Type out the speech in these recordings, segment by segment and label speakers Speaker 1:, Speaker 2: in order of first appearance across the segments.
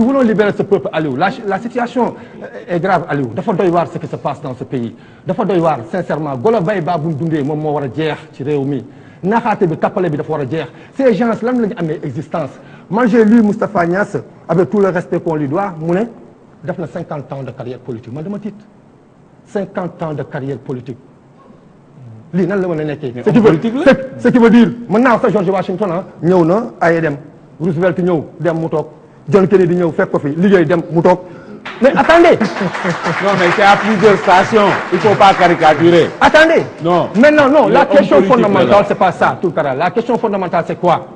Speaker 1: Nous voulons libérer ce peuple, Aliou. La situation est grave, Aliou. Dafa doy waar ce qui se passe dans ce pays. Dafa doy waar sincèrement golo bay baa bu ñu dundee moom moo war a jeex ci réew mi naxaate bi tappale bi dafa war a jeex ces gens lan la ñu amee existence. Moi j'ai lu Moustapha Niasse avec tout le respect qu'on lui doit mu ne def na 50 ans de carrière politique man dama tiit 50 ans de carrière politique. lii nan la mën a nekkee. ce qui veut dire mën naa wax sax George Washington ah ñëw na ay dem Roosevelt ñëw dem mu toog John Kennedy ñëw fekk ko fi liggéey dem mu toog mais attendez.
Speaker 2: non mais c'est à plusieurs stations il faut pas caricaturer.
Speaker 1: attendez.
Speaker 2: non
Speaker 1: maintenant non la question fondamentale c'est pas ça Tounkara la question fondamentale c'est quoi.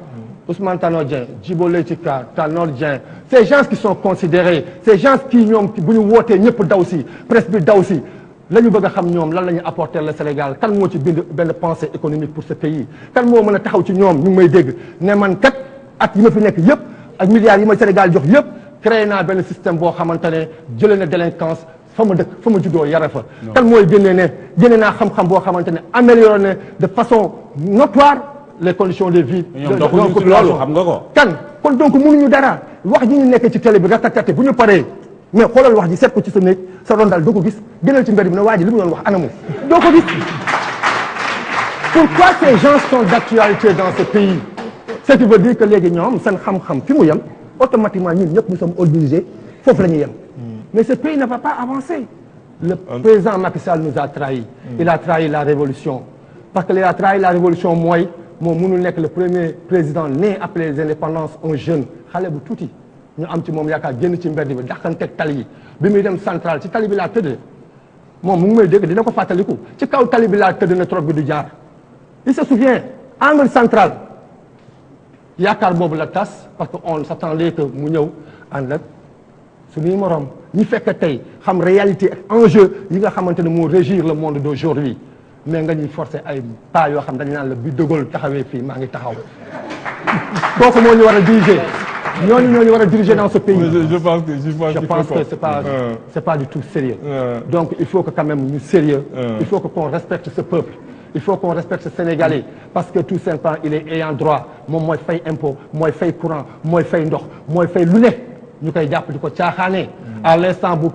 Speaker 1: Ousmane Tanor Dieng Djibo Leyti Ka Tanor Dieng ces gens qui sont considérés ces gens qui ñoom bu ñu wootee ñëpp daw si presse bi daw si. la ñu bëgg a xam ñoom lan la ñu apporter le Sénégal kan moo ci bind benn pensée économique pour ce pays kan moo mën a taxaw ci ñoom ñu ngi may dégg ne man kat at yi ma fi nekk yëpp ak milliards yi ma Sénégal jox yëpp créé naa benn système boo xamante ne jëlee na délinquance fa ma dëkk fa ma juddoo yare fa. kan mooy génnee ne génne naa xam-xam boo xamante ne amélioré na de façon notoire les conditions de vie.
Speaker 2: de la population xam nga ko.
Speaker 1: kan kon donc mënuñu dara wax ji ñu nekk ci télé bi ratatate bu ñu paree. mais xoolal wax ji seet ko ci sa néeg sa rondal doo ko gis gënal ci mbedd bi ne waa ji li mu doon wax anamu doo ko gis. pourquoi ces gens sont d'actualité dans ce pays ce qui veut dire que léegi ñoom seen xam-xam fi mu yem automatiquement ñun ñëpp nous sommes obligés foofu la ñuy yem. mais ce pays ne va pas avancer. le président Macky Sall nous a trahis. il a trahi la révolution parce que il a trahi la révolution mooy moom mënul nekk le premier président né après les indépendances un jeune xale bu tuuti. ñu am ci moom yaakaar génn ci mbedd bi daxanteeg tali yi bi muy dem central ci tali bi laa tëdd moom mu ngi may dégg dina ko fàttaliku ci kaw tali bi laa tëdd na trop bi du jaar il se souvient angle central yaakaar boobu la tas parce que on s'attendait que mu ñëw ànd ak suñuy morom ñi fekk tey xam réalité ak enjeu yi nga xamante ne moo régir le monde d'aujourd'hui mais nga ñuy forcer ay pas yoo xam dañu naan la bi De Gaulle taxawee fii maa ngi taxaw kooku moo ñu war a diriger. ñooñu war a diriger dans ce pays.
Speaker 2: je pense que
Speaker 1: c'est pas du tout sérieux. donc il faut que quand même ñu sérieux. il faut que qu'on respecte ce peuple. il faut qu'on respecte ce Sénégalais parce que tout simplement il est ayant droit moom mooy fay impôt mooy fay courant mooy fay ndox mooy fay lu ne ñu koy jàpp di ko caaxaane. à l'instant bu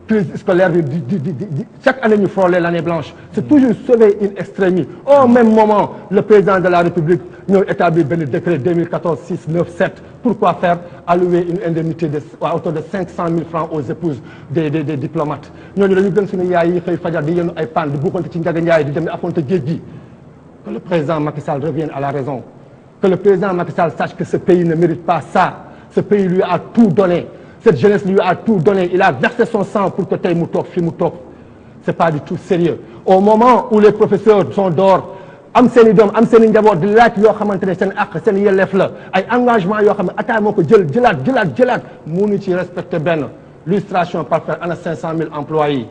Speaker 1: crise scolaire bi di chaque année ñu frôler l'année blanche. c'est toujours sauver in extremis au même moment le président de la République ñëw établir benn décret 2014 697 pourquoi faire allouer une indemnité à hauteur de 500 000 francs aux épouses des diplomates ñooñu dañu gën suñu yaay yi xëy fajar di yenu ay panne di buuxante ci njaga njaay di dem di affronter géej gi. que le président Macky Sall revienne à la raison que le président Macky Sall sache que ce pays ne mérite pas ça ce pays lui a tout donné cette jeunesse lui a tout donné il a versé son sang pour que tey mu toog fi mu toog c'est pas du tout sérieux au moment où les professeurs sont dehors am seen i doom am seen i njaboot di laaj yoo xamante ne seen àq seen yelleef la ay engagement yoo xam ne ataa moo ko jëlaat mënu ci respecter benn l'illustration parfaite ana 500 000 employés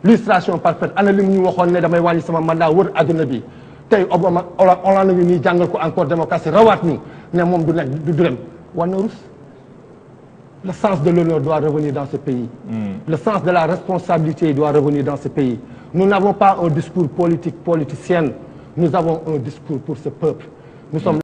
Speaker 1: l'illustration parfaite ana li mu ñu waxoon ne damay wàññi sama mandat wër adduna bi tey Obama Hollande ngi nii jàngal ko encore démocratie rawaat ñu ne moom du nekk du dem war na rus le sens de l'honneur doit revenir dans ce pays le sens de la responsabilité doit revenir dans ce pays nous n'avons pas un discours politique politicien nous avons un discours pour ce peuple nous sommes